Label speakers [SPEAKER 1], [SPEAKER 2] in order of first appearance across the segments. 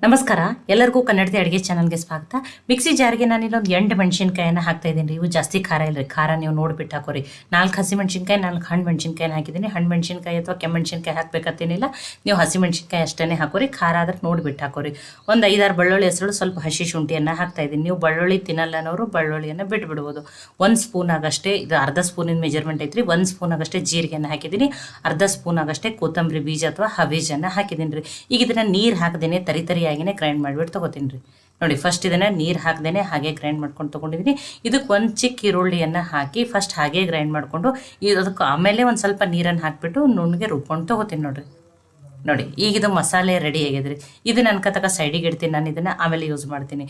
[SPEAKER 1] ನಮಸ್ಕಾರ, ಎಲ್ಲರಿಗೂ ಕನ್ನಡದ ಅಡುಗೆ ಚಾನಲ್ಗೆ ಸ್ವಾಗತ. ಮಿಕ್ಸಿ ಜಾರ್ಗೆ ನಾನಿಲ್ಲೊಂದು 8 ಮೆಣಸಿನ್ಕಾಯನ್ನು ಹಾಕ್ತಾ ಇದ್ದೀನಿ ರೀ. ಇವು ಜಾಸ್ತಿ ಖಾರ ಇಲ್ಲ ರೀ. ಖಾರ ನೀವು ನೋಡಿಬಿಟ್ಟು ಹಾಕೋರಿ. 4 ಹಸಿಮೆಣಸಿನ್ಕಾಯಿ, 4 ಹಣ್ಣು ಮೆಣಸಿನ್ಕಾಯಿನ ಹಾಕಿದ್ದೀನಿ. ಹಣ್ಣು ಮೆಣಸಿನ್ಕಾಯಿ ಅಥವಾ ಕೆಮ್ಮೆಣಸಿನ್ಕಾಯಿ ಹಾಕಬೇಕತ್ತೇನಿಲ್ಲ. ನೀವು ಹಸಿಮೆಣಸಿನ್ಕಾಯಿ ಅಷ್ಟೇ ಹಾಕೋರಿ. ಖಾರ ಆದ್ರೆ ನೋಡಿಬಿಟ್ಟು ಹಾಕೋರಿ. ಒಂದು 5-6 ಬೆಳ್ಳುಳ್ಳಿ ಹೆಸರು, ಸ್ವಲ್ಪ ಹಸಿ ಶುಂಠಿಯನ್ನು ಹಾಕ್ತಾ ಇದ್ದೀನಿ. ನೀವು ಬೆಳ್ಳುಳ್ಳಿ ತಿನ್ನಲ್ಲ ಅನ್ನೋರು ಬೆಳ್ಳುಳ್ಳಿಯನ್ನು ಬಿಟ್ಬಿಡ್ಬೋದು. 1 ಸ್ಪೂನ್ ಆಗಷ್ಟೇ, ಇದು ಅರ್ಧ ಸ್ಪೂನಿನ ಮೆಜರ್ಮೆಂಟ್ ಐತ್ರಿ. 1 ಸ್ಪೂನ್ ಆಗಷ್ಟೇ ಜೀರಿಗೆಯನ್ನು ಹಾಕಿದ್ದೀನಿ. ಅರ್ಧ ಸ್ಪೂನ್ ಆಗಷ್ಟೇ ಕೊತ್ತಂಬರಿ ಬೀಜ ಅಥವಾ ಹಬೀಜನ್ನು ಹಾಕಿದ್ದೀನಿ ರೀ. ಈಗ ಇದನ್ನು ನೀರು ಹಾಕ್ದೇನೆ ತರಿಯಾಗಿನೇ ಗ್ರೈಂಡ್ ಮಾಡಿಬಿಟ್ಟು ತೊಗೋತೀನಿ ರೀ. ನೋಡಿ, ಫಸ್ಟ್ ಇದನ್ನು ನೀರು ಹಾಕ್ದೇನೆ ಹಾಗೆ ಗ್ರೈಂಡ್ ಮಾಡ್ಕೊಂಡು ತೊಗೊಂಡಿದ್ದೀನಿ. ಇದಕ್ಕೆ ಒಂದು ಚಿಕ್ಕ ಈರುಳ್ಳಿಯನ್ನು ಹಾಕಿ ಫಸ್ಟ್ ಹಾಗೆ ಗ್ರೈಂಡ್ ಮಾಡಿಕೊಂಡು ಅದಕ್ಕೆ ಆಮೇಲೆ ಒಂದು ಸ್ವಲ್ಪ ನೀರನ್ನು ಹಾಕಿಬಿಟ್ಟು ನುಣ್ಣಗೆ ರುಬ್ಕೊಂಡು ತೊಗೋತೀನಿ ನೋಡಿರಿ. ನೋಡಿ, ಈಗ ಇದು ಮಸಾಲೆ ರೆಡಿ ಆಗಿದ್ರಿ. ಇದು ನನ್ನ ತನಕ ಸೈಡಿಗೆ ಇಡ್ತೀನಿ. ನಾನು ಇದನ್ನು ಆಮೇಲೆ ಯೂಸ್ ಮಾಡ್ತೀನಿ.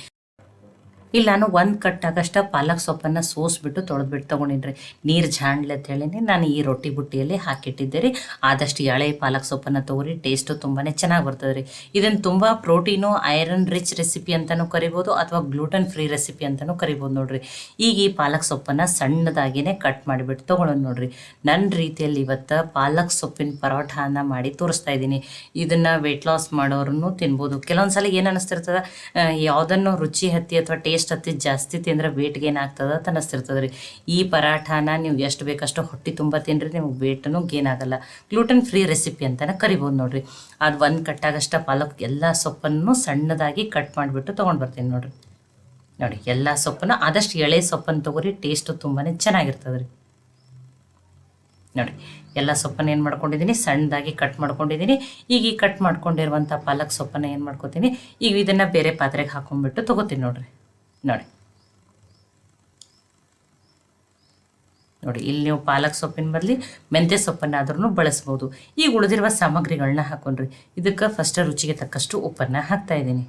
[SPEAKER 1] ಇಲ್ಲಿ ನಾನು 1 ಕಟ್ ಆಗಷ್ಟ ಪಾಲಕ್ ಸೊಪ್ಪನ್ನು ಸೋಸ್ಬಿಟ್ಟು ತೊಳೆದ್ಬಿಟ್ಟು ತೊಗೊಂಡಿನಿ. ನೀರು ಜಾಣ್ಲೆ ಅಂತ ಹೇಳೀನಿ. ನಾನು ಈ ರೊಟ್ಟಿ ಬುಟ್ಟಿಯಲ್ಲಿ ಹಾಕಿಟ್ಟಿದ್ದೆ ರೀ. ಆದಷ್ಟು ಎಳೆ ಪಾಲಕ್ ಸೊಪ್ಪನ್ನು ತೊಗೊರಿ, ಟೇಸ್ಟು ತುಂಬಾ ಚೆನ್ನಾಗಿ ಬರ್ತದೆ ರೀ. ಇದನ್ನು ತುಂಬ ಪ್ರೋಟೀನು, ಐರನ್ ರಿಚ್ ರೆಸಿಪಿ ಅಂತಲೂ ಕರಿಬೋದು ಅಥವಾ ಗ್ಲೂಟನ್ ಫ್ರೀ ರೆಸಿಪಿ ಅಂತಲೂ ಕರಿಬೋದು ನೋಡಿರಿ. ಈಗ ಈ ಪಾಲಕ್ ಸೊಪ್ಪನ್ನು ಸಣ್ಣದಾಗಿಯೇ ಕಟ್ ಮಾಡಿಬಿಟ್ಟು ತೊಗೊಳೋದು ನೋಡಿರಿ. ನನ್ನ ರೀತಿಯಲ್ಲಿ ಇವತ್ತು ಪಾಲಕ್ ಸೊಪ್ಪಿನ ಪರೋಠಾನ ಮಾಡಿ ತೋರಿಸ್ತಾ ಇದ್ದೀನಿ. ಇದನ್ನು ವೆಯ್ಟ್ ಲಾಸ್ ಮಾಡೋರನ್ನು ತಿನ್ಬೋದು. ಕೆಲವೊಂದು ಸಲ ಏನು ಅನ್ನಿಸ್ತಿರ್ತದೆ, ಯಾವುದನ್ನು ರುಚಿ ಹತ್ತಿ ಅಥವಾ ಟೇಸ್ಟ್ ಹತ್ತಿ ಜಾಸ್ತಿ ತಿಂದರೆ ವೇಟ್ ಗೇನ್ ಆಗ್ತದೆ ಅಂತ ಅನ್ನಿಸ್ತಿರ್ತದೆ ರೀ. ಈ ಪರಾಠಾನ ನೀವು ಎಷ್ಟು ಬೇಕಷ್ಟು ಹೊಟ್ಟೆ ತುಂಬ ತಿನ್ನಿರಿ, ನಿಮಗೆ ವೇಟೂ ಗೇನ್ ಆಗಲ್ಲ. ಗ್ಲೂಟನ್ ಫ್ರೀ ರೆಸಿಪಿ ಅಂತಲೇ ಕರಿಬೋದು ನೋಡಿರಿ. ಅದು 1 ಕಟ್ಟಾಗಷ್ಟ ಪಾಲಕ್ ಎಲ್ಲ ಸೊಪ್ಪನ್ನು ಸಣ್ಣದಾಗಿ ಕಟ್ ಮಾಡಿಬಿಟ್ಟು ತೊಗೊಂಡು ಬರ್ತೀನಿ ನೋಡಿರಿ. ನೋಡಿ, ಎಲ್ಲ ಸೊಪ್ಪನ್ನು ಆದಷ್ಟು ಎಳೆ ಸೊಪ್ಪನ್ನು ತೊಗೊರಿ, ಟೇಸ್ಟು ತುಂಬಾ ಚೆನ್ನಾಗಿರ್ತದೆ ರೀ. ನೋಡಿ, ಎಲ್ಲ ಸೊಪ್ಪನ್ನು ಏನು ಮಾಡ್ಕೊಂಡಿದ್ದೀನಿ, ಸಣ್ಣದಾಗಿ ಕಟ್ ಮಾಡ್ಕೊಂಡಿದ್ದೀನಿ. ಈಗ ಈ ಕಟ್ ಮಾಡ್ಕೊಂಡಿರುವಂಥ ಪಾಲಕ್ ಸೊಪ್ಪನ್ನು ಏನು ಮಾಡ್ಕೊತೀನಿ, ಈಗ ಇದನ್ನು ಬೇರೆ ಪಾತ್ರೆಗೆ ಹಾಕೊಂಡ್ಬಿಟ್ಟು ತೊಗೋತೀನಿ ನೋಡಿರಿ. ನೋಡಿ, ಇಲ್ಲಿ ನೀವು ಪಾಲಕ್ ಸೊಪ್ಪಿನ ಬದಲಿ ಮೆಂತ್ಯ ಸೊಪ್ಪನ್ನಾದ್ರೂ ಬಳಸ್ಬೋದು. ಈಗ ಉಳಿದಿರುವ ಸಾಮಗ್ರಿಗಳನ್ನ ಹಾಕೊಂಡ್ರಿ. ಇದಕ್ಕೆ ಫಸ್ಟ್ ರುಚಿಗೆ ತಕ್ಕಷ್ಟು ಉಪ್ಪನ್ನು ಹಾಕ್ತಾ ಇದ್ದೀನಿ.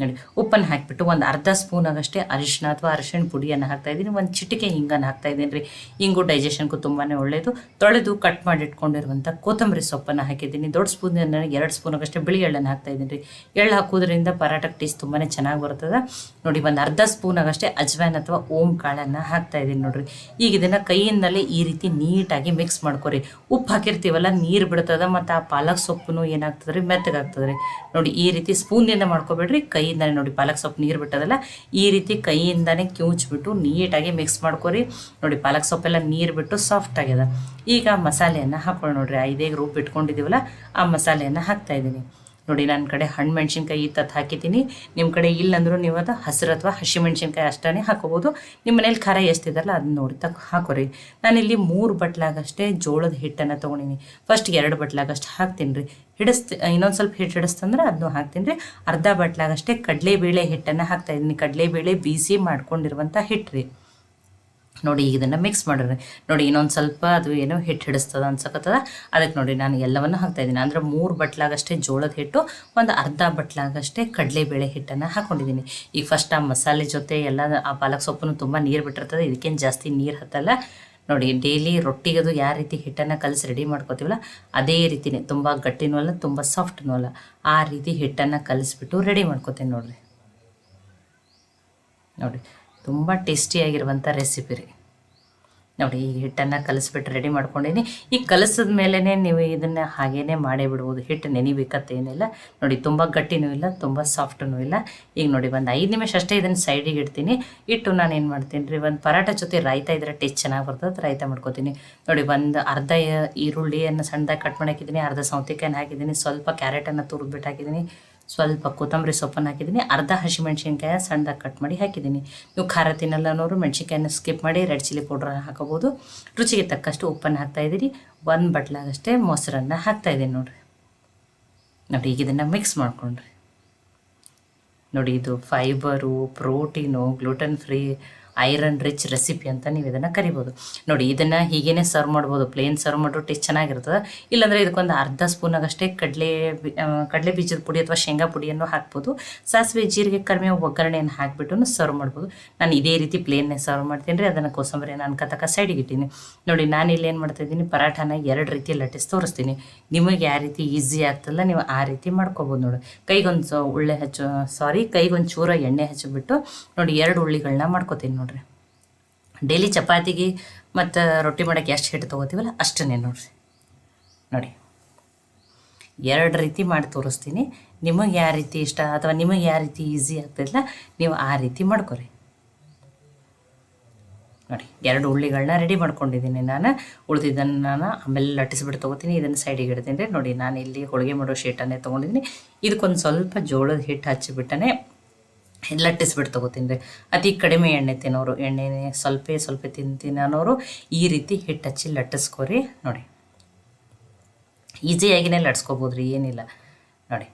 [SPEAKER 1] ನೋಡಿ, ಉಪ್ಪನ್ನು ಹಾಕಿಬಿಟ್ಟು ಒಂದು ಅರ್ಧ ಸ್ಪೂನ್ ಆಗಷ್ಟೇ ಅರಿಶಿನ ಅಥವಾ ಅರಿಶಿಣ ಪುಡಿಯನ್ನು ಹಾಕ್ತಾಯಿದ್ದೀನಿ. ಒಂದು ಚಿಟಿಕೆ ಹಿಂಗನ್ನು ಹಾಕ್ತಾಯಿದ್ದೀನಿ ರೀ. ಹಿಂಗು ಡೈಜೆಷನ್ಗೂ ತುಂಬಾ ಒಳ್ಳೆಯದು. ತೊಳೆದು ಕಟ್ ಮಾಡಿ ಇಟ್ಕೊಂಡಿರುವಂಥ ಕೊತ್ತಂಬರಿ ಸೊಪ್ಪನ್ನು ಹಾಕಿದ್ದೀನಿ. ದೊಡ್ಡ ಸ್ಪೂನ್ 2 ಸ್ಪೂನ್ ಆಗಷ್ಟೇ ಬಿಳಿ ಎಳ್ಳನ್ನು ಹಾಕ್ತಾಯಿದ್ದೀನಿ ರೀ. ಎಳ್ಳು ಹಾಕೋದ್ರಿಂದ ಪರಾಟಕ್ಕೆ ಟೇಸ್ಟ್ ತುಂಬಾ ಚೆನ್ನಾಗಿ ಬರ್ತದೆ. ನೋಡಿ, ಒಂದು ಅರ್ಧ ಸ್ಪೂನ್ ಆಗಷ್ಟೇ ಅಜ್ವಾನ್ ಅಥವಾ ಓಂ ಕಾಳನ್ನು ಹಾಕ್ತಾಯಿದ್ದೀನಿ ನೋಡಿರಿ. ಈಗ ಇದನ್ನು ಕೈಯಿಂದಲೇ ಈ ರೀತಿ ನೀಟಾಗಿ ಮಿಕ್ಸ್ ಮಾಡ್ಕೊರಿ. ಉಪ್ಪು ಹಾಕಿರ್ತೀವಲ್ಲ, ನೀರು ಬಿಡ್ತದೆ ಮತ್ತು ಆ ಪಾಲಕ್ ಸೊಪ್ಪು ಏನಾಗ್ತದೆ ರೀ, ಮೆತ್ತಗಾಗ್ತದೆ ರೀ. ನೋಡಿ, ಈ ರೀತಿ ಸ್ಪೂನಿಂದ ಮಾಡ್ಕೊಬೇಡ್ರಿ, ಕೈಯಿಂದನೇ. ನೋಡಿ, ಪಾಲಕ್ ಸೊಪ್ಪು ನೀರು ಬಿಟ್ಟದಲ್ಲ, ಈ ರೀತಿ ಕೈಯಿಂದನೇ ಕಿವುಚ್ಬಿಟ್ಟು ನೀಟಾಗಿ ಮಿಕ್ಸ್ ಮಾಡ್ಕೊರಿ. ನೋಡಿ, ಪಾಲಕ್ ಸೊಪ್ಪೆಲ್ಲ ನೀರು ಬಿಟ್ಟು ಸಾಫ್ಟ್ ಆಗ್ಯದ. ಈಗ ಮಸಾಲೆಯನ್ನು ಹಾಕೊಳ್ಳಿ ನೋಡಿರಿ. 5 ರುಬ್ಬಿಟ್ಕೊಂಡಿದ್ದೀವಲ್ಲ, ಆ ಮಸಾಲೆಯನ್ನು ಹಾಕ್ತಾಯಿದ್ದೀನಿ. ನೋಡಿ, ನನ್ನ ಕಡೆ ಹಣ್ಣು ಮೆಣಸಿನ್ಕಾಯಿ ತತ್ತು ಹಾಕಿದ್ದೀನಿ. ನಿಮ್ಮ ಕಡೆ ಇಲ್ಲಂದ್ರೂ ನೀವು ಅದು ಹಸಿರು ಅಥವಾ ಹಸಿ ಮೆಣಸಿನ್ಕಾಯಿ ಅಷ್ಟೇ ಹಾಕೋಬೋದು. ನಿಮ್ಮ ಮನೇಲಿ ಖಾರ ಎಷ್ಟಿದಾರಲ್ಲ ಅದನ್ನ ನೋಡಿ ಹಾಕೋರಿ. ನಾನಿಲ್ಲಿ 3 ಬಟ್ಲಾಗಷ್ಟೇ ಜೋಳದ ಹಿಟ್ಟನ್ನು ತೊಗೊಂಡಿನಿ. ಫಸ್ಟ್ 2 ಬಟ್ಲಾಗಷ್ಟು ಹಾಕ್ತೀನಿ ರೀ. ಇನ್ನೊಂದು ಸ್ವಲ್ಪ ಹಿಟ್ಟು ಹಿಡಿಸ್ತಂದ್ರೆ ಅದನ್ನು ಹಾಕ್ತೀನಿ ರೀ. ಅರ್ಧ ಬಟ್ಲಾಗಷ್ಟೇ ಕಡಲೆಬೇಳೆ ಹಿಟ್ಟನ್ನು ಹಾಕ್ತಾಯಿದ್ದೀನಿ. ಕಡಲೆಬೇಳೆ ಬೀಸಿ ಮಾಡ್ಕೊಂಡಿರುವಂಥ ಹಿಟ್ಟು ರೀ. ನೋಡಿ, ಈಗ ಇದನ್ನು ಮಿಕ್ಸ್ ಮಾಡಿರಿ. ನೋಡಿ, ಇನ್ನೊಂದು ಸ್ವಲ್ಪ ಅದು ಏನೋ ಹಿಟ್ಟು ಹಿಡಿಸ್ತದ ಅನ್ಸಕತ್ತದ. ಅದಕ್ಕೆ ನೋಡಿ ನಾನು ಎಲ್ಲವನ್ನು ಹಾಕ್ತಾಯಿದ್ದೀನಿ. ಅಂದರೆ 3 ಬಟ್ಲಾಗಷ್ಟೇ ಜೋಳದ ಹಿಟ್ಟು, ಒಂದು ಅರ್ಧ ಬಟ್ಲಾಗಷ್ಟೇ ಕಡಲೆಬೇಳೆ ಹಿಟ್ಟನ್ನು ಹಾಕ್ಕೊಂಡಿದ್ದೀನಿ. ಈಗ ಫಸ್ಟ್ ಆ ಮಸಾಲೆ ಜೊತೆ ಎಲ್ಲ ಆ ಪಾಲಕ್ ಸೊಪ್ಪನ್ನು ತುಂಬ ನೀರು ಬಿಟ್ಟಿರ್ತದೆ. ಇದಕ್ಕೇನು ಜಾಸ್ತಿ ನೀರು ಹತ್ತಲ್ಲ. ನೋಡಿ, ಡೈಲಿ ರೊಟ್ಟಿಗದು ಯಾವ ರೀತಿ ಹಿಟ್ಟನ್ನು ಕಲಸಿ ರೆಡಿ ಮಾಡ್ಕೋತೀವಲ್ಲ, ಅದೇ ರೀತಿಯೇ ತುಂಬ ಗಟ್ಟಿನೂ ಅಲ್ಲ, ತುಂಬ ಸಾಫ್ಟ್ನೂ ಅಲ್ಲ. ಆ ರೀತಿ ಹಿಟ್ಟನ್ನು ಕಲಿಸ್ಬಿಟ್ಟು ರೆಡಿ ಮಾಡ್ಕೋತೀನಿ ನೋಡಿರಿ. ನೋಡಿ, ತುಂಬ ಟೇಸ್ಟಿಯಾಗಿರುವಂಥ ರೆಸಿಪಿ ರೀ. ನೋಡಿ, ಈ ಹಿಟ್ಟನ್ನು ಕಲಿಸ್ಬಿಟ್ಟು ರೆಡಿ ಮಾಡ್ಕೊಂಡಿನಿ. ಈಗ ಕಲಿಸಿದ ಮೇಲೇ ನೀವು ಇದನ್ನು ಹಾಗೇ ಮಾಡೇ ಬಿಡ್ಬೋದು. ಹಿಟ್ಟು ನೆನಿಬೇಕತ್ತೇನಿಲ್ಲ. ನೋಡಿ, ತುಂಬ ಗಟ್ಟಿನೂ ಇಲ್ಲ, ತುಂಬ ಸಾಫ್ಟೂ ಇಲ್ಲ. ಈಗ ನೋಡಿ, ಒಂದು 5 ನಿಮಿಷ ಅಷ್ಟೇ ಇದನ್ನು ಸೈಡಿಗೆ ಇಡ್ತೀನಿ. ಇಟ್ಟು ನಾನು ಏನು ಮಾಡ್ತೀನಿ ರೀ, ಒಂದು ಪರಾಟ ಜೊತೆ ರಾಯ್ತ ಇದ್ರೆ ಟೇಸ್ಟ್ ಚೆನ್ನಾಗಿ ಬರ್ತದೆ. ರಾಯ್ತ ಮಾಡ್ಕೊತೀನಿ. ನೋಡಿ, ಒಂದು ಅರ್ಧ ಈರುಳ್ಳಿಯನ್ನು ಸಣ್ಣದಾಗಿ ಕಟ್ ಮಾಡಿ ಹಾಕಿದ್ದೀನಿ. ಅರ್ಧ ಸೌತೆಕಾಯನ್ನು ಹಾಕಿದ್ದೀನಿ. ಸ್ವಲ್ಪ ಕ್ಯಾರೆಟನ್ನು ತುರಿದ್ಬಿಟ್ಟು ಹಾಕಿದ್ದೀನಿ. ಸ್ವಲ್ಪ ಕೊತ್ತಂಬರಿ ಸೊಪ್ಪನ್ನು ಹಾಕಿದ್ದೀನಿ. ಅರ್ಧ ಹಸಿಮೆಣ್ಸಿನ್ಕಾಯಿ ಸಣ್ಣದಾಗಿ ಕಟ್ ಮಾಡಿ ಹಾಕಿದ್ದೀನಿ. ನೀವು ಖಾರ ತಿನ್ನಲ್ಲ ಅನ್ನೋರು ಮೆಣ್ಸಿನ್ಕಾಯನ್ನು ಸ್ಕಿಪ್ ಮಾಡಿ ರೆಡ್ ಚಿಲ್ಲಿ ಪೌಡ್ರ್ ಹಾಕೋಬೋದು. ರುಚಿಗೆ ತಕ್ಕಷ್ಟು ಉಪ್ಪನ್ನು ಹಾಕ್ತಾಯಿದ್ದೀನಿ. 1 ಬಟ್ಲಾಗಷ್ಟೇ ಮೊಸರನ್ನು ಹಾಕ್ತಾಯಿದ್ದೀನಿ ನೋಡಿರಿ. ನೋಡಿ, ಈಗ ಇದನ್ನು ಮಿಕ್ಸ್ ಮಾಡ್ಕೊಂಡ್ರಿ. ನೋಡಿ, ಇದು fibre, protein, gluten free, iron rich recipe ಅಂತ ನೀವು ಇದನ್ನು ಕರಿಬೋದು. ನೋಡಿ, ಇದನ್ನು ಹೀಗೇ ಸರ್ವ್ ಮಾಡ್ಬೋದು. ಪ್ಲೇನ್ ಸರ್ವ್ ಮಾಡೋ ಟೇಸ್ಟ್ ಚೆನ್ನಾಗಿರ್ತದೆ. ಇಲ್ಲಾಂದರೆ ಇದಕ್ಕೊಂದು ಅರ್ಧ ಸ್ಪೂನಾಗಷ್ಟೇ ಕಡಲೆ ಬೀಜದ ಪುಡಿ ಅಥವಾ ಶೇಂಗಾ ಪುಡಿಯನ್ನು ಹಾಕ್ಬೋದು. ಸಾಸಿವೆ ಜೀರಿಗೆ ಕಡಿಮೆ ಒಗ್ಗರಣೆಯನ್ನು ಹಾಕಿಬಿಟ್ಟು ಸರ್ವ್ ಮಾಡ್ಬೋದು. ನಾನು ಇದೇ ರೀತಿ ಪ್ಲೇನ್ನೇ ಸರ್ವ್ ಮಾಡ್ತೀನಿ ರೀ. ಅದನ್ನು ಕೋಸಂಬರಿ ಅನ್ಕತಕ್ಕ ಸೈಡಿಗೆ ಇಟ್ಟೀನಿ. ನೋಡಿ, ನಾನು ಇಲ್ಲಿ ಏನು ಮಾಡ್ತಾಯಿದ್ದೀನಿ, ಪರಾಠಾನ 2 ರೀತಿ ಲಟ್ಟಿಸಿ ತೋರಿಸ್ತೀನಿ. ನಿಮಗೆ ಯಾವ ರೀತಿ ಈಸಿ ಆಗ್ತಲ್ಲ ನೀವು ಆ ರೀತಿ ಮಾಡ್ಕೊಬೋದು. ನೋಡಿ, ಕೈಗೊಂದು ಚೂರ ಎಣ್ಣೆ ಹಚ್ಚಿಬಿಟ್ಟು ನೋಡಿ 2 ಉಳ್ಳಿಗಳನ್ನ ಮಾಡ್ಕೊತೀನಿ ನೋಡಿರಿ. ಡೈಲಿ ಚಪಾತಿಗೆ ಮತ್ತು ರೊಟ್ಟಿ ಮಾಡೋಕ್ಕೆ ಎಷ್ಟು ಹಿಟ್ಟು ತೊಗೋತೀವಲ್ಲ ಅಷ್ಟನ್ನೇ ನೋಡಿರಿ. ನೋಡಿ, 2 ರೀತಿ ಮಾಡಿ ತೋರಿಸ್ತೀನಿ. ನಿಮಗೆ ಯಾವ ರೀತಿ ಇಷ್ಟ ಅಥವಾ ನಿಮಗೆ ಯಾವ ರೀತಿ ಈಸಿ ಆಗ್ತೈತಲ್ಲ ನೀವು ಆ ರೀತಿ ಮಾಡ್ಕೊರಿ. ನೋಡಿ 2 ಉಳ್ಳಿಗಳನ್ನ ರೆಡಿ ಮಾಡ್ಕೊಂಡಿದ್ದೀನಿ ನಾನು. ಉಳಿದಿದ್ದನ್ನು ನಾನು ಆಮೇಲೆ ಲಟ್ಟಿಸ್ಬಿಟ್ಟು ತೊಗೋತೀನಿ. ಇದನ್ನು ಸೈಡಿಗೆ ಇಡ್ತೀನಿ ರೀ. ನೋಡಿ ನಾನು ಇಲ್ಲಿ ಹೋಳಿಗೆ ಮಾಡೋ ಶೀಟನ್ನೇ ತೊಗೊಂಡಿದ್ದೀನಿ. ಇದಕ್ಕೊಂದು ಸ್ವಲ್ಪ ಜೋಳದ ಹಿಟ್ಟು ಹಚ್ಚಿಬಿಟ್ಟನೆ ಲಟ್ಟಿಸ್ಬಿಟ್ಟು ತೊಗೋತೀನಿ ರೀ. ಅತಿ ಕಡಿಮೆ ಎಣ್ಣೆ ತಿನ್ನೋರು, ಎಣ್ಣೆನೇ ಸ್ವಲ್ಪ ತಿನ್ನೋರು ಈ ರೀತಿ ಹಿಟ್ಟು ಹಚ್ಚಿ ಲಟ್ಟಿಸ್ಕೊರಿ. ನೋಡಿ ಈಸಿಯಾಗಿನೇ ಲಟ್ಸ್ಕೊಬೋದು ರೀ, ಏನಿಲ್ಲ.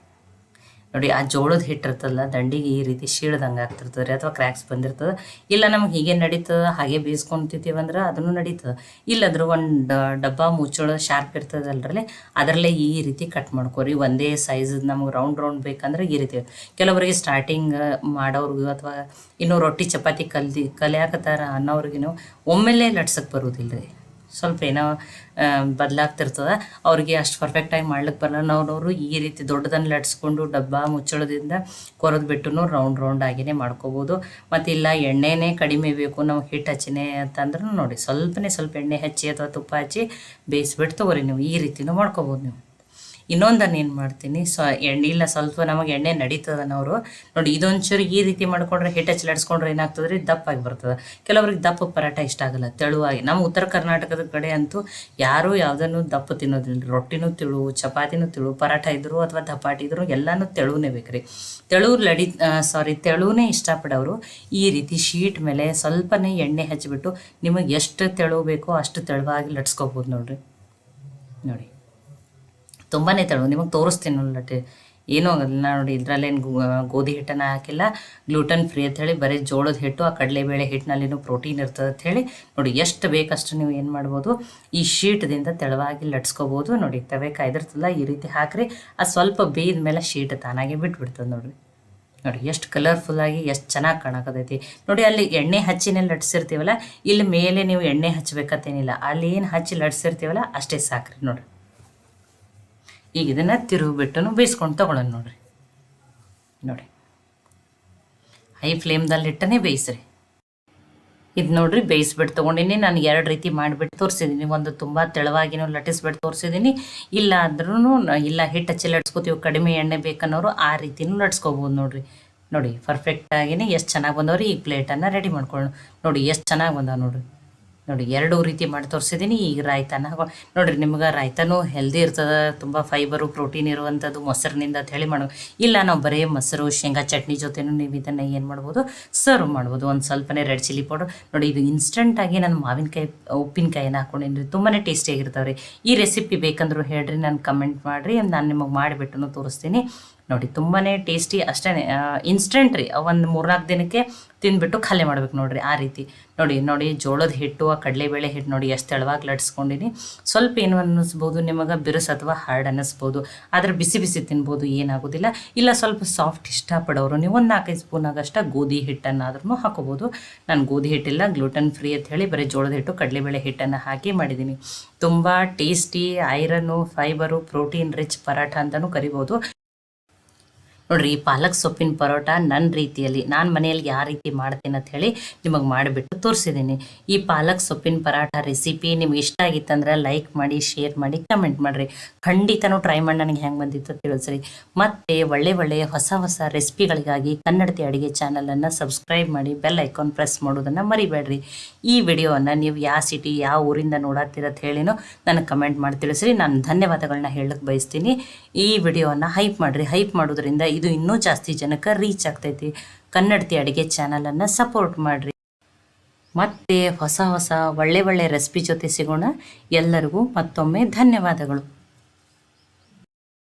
[SPEAKER 1] ನೋಡಿ ಆ ಜೋಳದ ಹಿಟ್ಟು ಇರ್ತದಲ್ಲ ದಂಡಿಗೆ ಈ ರೀತಿ ಶೀಳ್ದಂಗೆ ಆಗ್ತಿರ್ತದೆ ರೀ, ಅಥವಾ ಕ್ರ್ಯಾಕ್ಸ್ ಬಂದಿರ್ತದೆ. ಇಲ್ಲ ನಮಗೆ ಹೀಗೆ ನಡೀತದೆ, ಹಾಗೆ ಬೇಯಿಸ್ಕೊಂತಿದ್ದೀವಂದ್ರೆ ಅದನ್ನು ನಡೀತದೆ. ಇಲ್ಲಂದ್ರೆ ಒಂದು ಡಬ್ಬ ಮುಚ್ಚೋಳ ಶಾರ್ಪ್ ಇರ್ತದಲ್ರಲ್ಲಿ ಅದರಲ್ಲೇ ಈ ರೀತಿ ಕಟ್ ಮಾಡ್ಕೊರಿ. ಒಂದೇ ಸೈಜ್ ನಮಗೆ ರೌಂಡ್ ಬೇಕಂದ್ರೆ ಈ ರೀತಿ. ಕೆಲವರಿಗೆ ಸ್ಟಾರ್ಟಿಂಗ್ ಮಾಡೋರ್ಗು ಅಥವಾ ಇನ್ನೂ ರೊಟ್ಟಿ ಚಪಾತಿ ಕಲಿಯಾಕತ್ತಾರ ಅನ್ನೋರ್ಗಿನೂ ಒಮ್ಮೆಲೇ ಲಟ್ಸಕ್ಕೆ ಬರೋದಿಲ್ಲ ರೀ. ಸ್ವಲ್ಪ ಏನೋ ಬದಲಾಗ್ತಿರ್ತದೆ. ಅವ್ರಿಗೆ ಅಷ್ಟು ಪರ್ಫೆಕ್ಟಾಗಿ ಮಾಡ್ಲಿಕ್ಕೆ ಬರೋನವ್ರವರು ಈ ರೀತಿ ದೊಡ್ಡದನ್ನು ಲಟ್ಸ್ಕೊಂಡು ಡಬ್ಬ ಮುಚ್ಚಳದಿಂದ ಕೊರೆದ್ಬಿಟ್ಟು ರೌಂಡ್ ಆಗಿನೇ ಮಾಡ್ಕೋಬೋದು. ಮತ್ತು ಇಲ್ಲ ಎಣ್ಣೆನೇ ಕಡಿಮೆ ಬೇಕು ನಾವು ಹಿಟ್ಟು ಹಚ್ಚಿನೇ ಅಂತಂದ್ರೂ ನೋಡಿ ಸ್ವಲ್ಪ ಎಣ್ಣೆ ಹಚ್ಚಿ ಅಥವಾ ತುಪ್ಪ ಹಚ್ಚಿ ಬೇಯಿಸ್ಬಿಟ್ಟು ತೊಗೊರಿ. ನೀವು ಈ ರೀತಿನೂ ಮಾಡ್ಕೋಬೋದು. ನೀವು ಇನ್ನೊಂದನ್ನು ಏನು ಮಾಡ್ತೀನಿ, ಎಣ್ಣೆ ಇಲ್ಲ ಸ್ವಲ್ಪ ನಮಗೆ ಎಣ್ಣೆ ನಡೀತದನವರು ನೋಡಿ ಇದೊಂಚೂರು ಈ ರೀತಿ ಮಾಡ್ಕೊಂಡ್ರೆ ಹಿಟ್ಟು ಹಚ್ಚಿ ಲಟ್ಸ್ಕೊಂಡ್ರೆ ಏನಾಗ್ತದೆ ರೀ, ದಪ್ಪಾಗಿ ಬರ್ತದೆ. ಕೆಲವ್ರಿಗೆ ದಪ್ಪ ಪರಾಟ ಇಷ್ಟ ಆಗಲ್ಲ, ತೆಳುವಾಗಿ. ನಮ್ಮ ಉತ್ತರ ಕರ್ನಾಟಕದ ಕಡೆ ಅಂತೂ ಯಾರೂ ಯಾವುದನ್ನು ದಪ್ಪ ತಿನ್ನೋದಿಲ್ಲ. ರೊಟ್ಟಿನೂ ತಿಳು, ಚಪಾತಿನೂ ತಿಳು, ಪರಾಟ ಇದ್ರು ಅಥವಾ ದಪಾಟಿ ಇದ್ರು ಎಲ್ಲನೂ ತೆಳುನೇ ಬೇಕ್ರಿ. ತೆಳುನೇ ಇಷ್ಟಪಡೋರು ಈ ರೀತಿ ಶೀಟ್ ಮೇಲೆ ಸ್ವಲ್ಪನೇ ಎಣ್ಣೆ ಹಚ್ಚಿಬಿಟ್ಟು ನಿಮಗೆ ಎಷ್ಟು ತೆಳು ಬೇಕೋ ಅಷ್ಟು ತೆಳುವಾಗಿ ಲಟ್ಸ್ಕೊಬೋದು ನೋಡ್ರಿ. ನೋಡಿ ತುಂಬಾ ತೆಳು, ನಿಮಗೆ ತೋರಿಸ್ತೀನಿ ಲಟ್ಟಿ ಏನೂ ಆಗಲ್ಲ. ನೋಡಿ ಇದರಲ್ಲೇನು ಗೋಧಿ ಹಿಟ್ಟನ್ನು ಹಾಕಿಲ್ಲ, ಗ್ಲೂಟನ್ ಫ್ರೀ ಅಂಥೇಳಿ ಬರೀ ಜೋಳದ ಹಿಟ್ಟು, ಆ ಕಡಲೆಬೇಳೆ ಹಿಟ್ಟಿನಲ್ಲಿನೂ ಪ್ರೋಟೀನ್ ಇರ್ತದೆ ಅಂಥೇಳಿ ನೋಡಿ ಎಷ್ಟು ಬೇಕಷ್ಟು ನೀವು ಏನು ಮಾಡ್ಬೋದು ಈ ಶೀಟ್ದಿಂದ ತೆಳುವಾಗಿ ಲಟ್ಸ್ಕೊಬೋದು. ನೋಡಿ ತವೆ ಕಾಯ್ದಿರ್ತಲ್ಲ ಈ ರೀತಿ ಹಾಕಿರಿ, ಅದು ಸ್ವಲ್ಪ ಬೇಯ್ದ ಮೇಲೆ ಶೀಟ್ ತಾನಾಗೆ ಬಿಟ್ಬಿಡ್ತದೆ ನೋಡಿರಿ. ನೋಡಿ ಎಷ್ಟು ಕಲರ್ಫುಲ್ಲಾಗಿ ಎಷ್ಟು ಚೆನ್ನಾಗಿ ಕಾಣಕತೈತಿ ನೋಡಿ. ಅಲ್ಲಿ ಎಣ್ಣೆ ಹಚ್ಚಿನೇ ಲಟ್ಸಿರ್ತೀವಲ್ಲ, ಇಲ್ಲಿ ಮೇಲೆ ನೀವು ಎಣ್ಣೆ ಹಚ್ಚಬೇಕತ್ತೇನಿಲ್ಲ, ಅಲ್ಲಿ ಏನು ಹಚ್ಚಿ ಲಟ್ಸಿರ್ತೀವಲ್ಲ ಅಷ್ಟೇ ಸಾಕ್ರಿ. ನೋಡಿರಿ ಈಗ ಇದನ್ನು ತಿರುಗಿಬಿಟ್ಟು ಬೇಯಿಸ್ಕೊಂಡು ತೊಗೊಳ್ಳೋಣ ನೋಡಿ ಹೈ ಫ್ಲೇಮ್ದಲ್ಲಿ ಇಟ್ಟನೇ ಬೇಯಿಸ್ರಿ. ಇದು ನೋಡಿರಿ ಬೇಯಿಸ್ಬಿಟ್ಟು ತೊಗೊಂಡಿನಿ. ನಾನು 2 ರೀತಿ ಮಾಡಿಬಿಟ್ಟು ತೋರಿಸಿದ್ದೀನಿ. ಒಂದು ತುಂಬ ತೆಳುವಾಗಿನೂ ಲಟ್ಟಿಸ್ಬಿಟ್ಟು ತೋರಿಸಿದ್ದೀನಿ. ಇಲ್ಲ ಆದ್ರೂ ಇಲ್ಲ ಹಿಟ್ಟು ಹಚ್ಚಿ ಲಟ್ಸ್ಕೊತೀವಿ ಕಡಿಮೆ ಎಣ್ಣೆ ಬೇಕನ್ನೋರು ಆ ರೀತಿನೂ ಲಟ್ಸ್ಕೊಬೋದು ನೋಡಿ ಪರ್ಫೆಕ್ಟಾಗಿನೇ ಎಷ್ಟು ಚೆನ್ನಾಗಿ ಬಂದವ್ರಿ. ಈ ಪ್ಲೇಟನ್ನು ರೆಡಿ ಮಾಡ್ಕೊಳ್ಳೋಣ. ನೋಡಿ ಎಷ್ಟು ಚೆನ್ನಾಗಿ ಬಂದವು ನೋಡಿ 2 ರೀತಿ ಮಾಡಿ ತೋರಿಸಿದ್ದೀನಿ. ಈಗ ರಾಯ್ತಾನ ನೋಡಿರಿ, ನಿಮ್ಗೆ ರಾಯ್ತಾನೂ ಹೆಲ್ದಿ ಇರ್ತದೆ, ತುಂಬ ಫೈಬರು ಪ್ರೋಟೀನ್ ಇರುವಂಥದ್ದು ಮೊಸರಿನಿಂದ ಅಂತ ಹೇಳಿ ಮಾಡೋ. ಇಲ್ಲ ನಾವು ಬರೀ ಮೊಸರು ಶೇಂಗಾ ಚಟ್ನಿ ಜೊತೆನೂ ನೀವು ಇದನ್ನು ಏನು ಮಾಡ್ಬೋದು ಸರ್ವ್ ಮಾಡ್ಬೋದು. ಒಂದು ಸ್ವಲ್ಪನೇ ರೆಡ್ ಚಿಲ್ಲಿ ಪೌಡರ್ ನೋಡಿ. ಇದು ಇನ್ಸ್ಟೆಂಟಾಗಿ ನಾನು ಮಾವಿನಕಾಯಿ ಉಪ್ಪಿನಕಾಯಿನ ಹಾಕೊಂಡಿನಿ, ತುಂಬಾ ಟೇಸ್ಟಿಯಾಗಿರ್ತಾವೆ ರೀ. ಈ ರೆಸಿಪಿ ಬೇಕಂದ್ರೂ ಹೇಳ್ರಿ, ನಾನು ಕಮೆಂಟ್ ಮಾಡಿರಿ, ನಾನು ನಿಮಗೆ ಮಾಡಿಬಿಟ್ಟು ತೋರಿಸ್ತೀನಿ. ನೋಡಿ ತುಂಬಾ ಟೇಸ್ಟಿ, ಅಷ್ಟೇ ಇನ್ಸ್ಟೆಂಟ್ ರೀ. ಒಂದು 3-4 ದಿನಕ್ಕೆ ತಿಂದುಬಿಟ್ಟು ಖಾಲಿ ಮಾಡ್ಬೇಕು ನೋಡಿರಿ ಆ ರೀತಿ. ನೋಡಿ ಜೋಳದ ಹಿಟ್ಟು, ಆ ಕಡಲೆಬೇಳೆ ಹಿಟ್ಟು ನೋಡಿ ಎಷ್ಟು ತೆಳುವಾಗಿ ಲಟ್ಸ್ಕೊಂಡಿನಿ. ಸ್ವಲ್ಪ ಏನು ಅನ್ನಿಸ್ಬೋದು ನಿಮಗೆ ಬಿರುಸು ಅಥವಾ ಹಾರ್ಡ್ ಅನ್ನಿಸ್ಬೋದು, ಆದರೆ ಬಿಸಿ ತಿನ್ಬೋದು, ಏನಾಗೋದಿಲ್ಲ. ಇಲ್ಲ ಸ್ವಲ್ಪ ಸಾಫ್ಟ್ ಇಷ್ಟಪಡೋರು ನೀವು ಒಂದು 4-5 ಸ್ಪೂನಾಗಷ್ಟು ಗೋಧಿ ಹಿಟ್ಟನ್ನಾದ್ರೂ ಹಾಕೋಬೋದು. ನಾನು ಗೋಧಿ ಹಿಟ್ಟಿಲ್ಲ, ಗ್ಲೂಟನ್ ಫ್ರೀ ಅಂತ ಹೇಳಿ ಬರೀ ಜೋಳದ ಹಿಟ್ಟು ಕಡಲೆಬೇಳೆ ಹಿಟ್ಟನ್ನು ಹಾಕಿ ಮಾಡಿದ್ದೀನಿ. ತುಂಬ tasty, iron, fibre, protein rich paratha ಅಂತಲೂ ಕರಿಬೋದು. ನೋಡಿರಿ ಈ ಪಾಲಕ್ ಸೊಪ್ಪಿನ ಪರೋಟ ನನ್ನ ರೀತಿಯಲ್ಲಿ ನಾನು ಮನೆಯಲ್ಲಿ ಯಾವ ರೀತಿ ಮಾಡ್ತೀನಿ ಅಂತ ಹೇಳಿ ನಿಮಗೆ ಮಾಡಿಬಿಟ್ಟು ತೋರಿಸಿದ್ದೀನಿ. ಈ ಪಾಲಕ್ ಸೊಪ್ಪಿನ ಪರಾಟ ರೆಸಿಪಿ ನಿಮ್ಗೆ ಇಷ್ಟ ಆಗಿತ್ತಂದ್ರೆ ಲೈಕ್ ಮಾಡಿ, ಶೇರ್ ಮಾಡಿ, ಕಮೆಂಟ್ ಮಾಡಿರಿ. ಖಂಡಿತನೂ ಟ್ರೈ ಮಾಡಿ ನನಗೆ ಹೆಂಗೆ ಬಂದಿತ್ತು ತಿಳಿಸ್ರಿ. ಮತ್ತು ಒಳ್ಳೆಯ ಹೊಸ ರೆಸಿಪಿಗಳಿಗಾಗಿ ಕನ್ನಡತಿ ಅಡುಗೆ ಚಾನಲನ್ನು ಸಬ್ಸ್ಕ್ರೈಬ್ ಮಾಡಿ, ಬೆಲ್ ಐಕಾನ್ ಪ್ರೆಸ್ ಮಾಡೋದನ್ನು ಮರಿಬೇಡ್ರಿ. ಈ ವಿಡಿಯೋವನ್ನು ನೀವು ಯಾವ ಸಿಟಿ ಯಾವ ಊರಿಂದ ನೋಡತ್ತೀರತ್ ಹೇಳಿನೋ ನನಗೆ ಕಮೆಂಟ್ ಮಾಡಿ ತಿಳಿಸ್ರಿ. ನಾನು ಧನ್ಯವಾದಗಳನ್ನ ಹೇಳಕ್ಕೆ ಬಯಸ್ತೀನಿ. ಈ ವಿಡಿಯೋವನ್ನು ಹೈಪ್ ಮಾಡಿರಿ. ಹೈಪ್ ಮಾಡೋದ್ರಿಂದ ಇದು ಇನ್ನೂ ಜಾಸ್ತಿ ಜನಕ್ಕೆ ರೀಚ್ ಆಗ್ತೈತಿ. ಕನ್ನಡತಿ ಅಡುಗೆ ಚಾನಲನ್ನು ಸಪೋರ್ಟ್ ಮಾಡಿರಿ. ಮತ್ತೆ ಹೊಸ ಒಳ್ಳೆ ರೆಸಿಪಿ ಜೊತೆ ಸಿಗೋಣ. ಎಲ್ಲರಿಗೂ ಮತ್ತೊಮ್ಮೆ ಧನ್ಯವಾದಗಳು.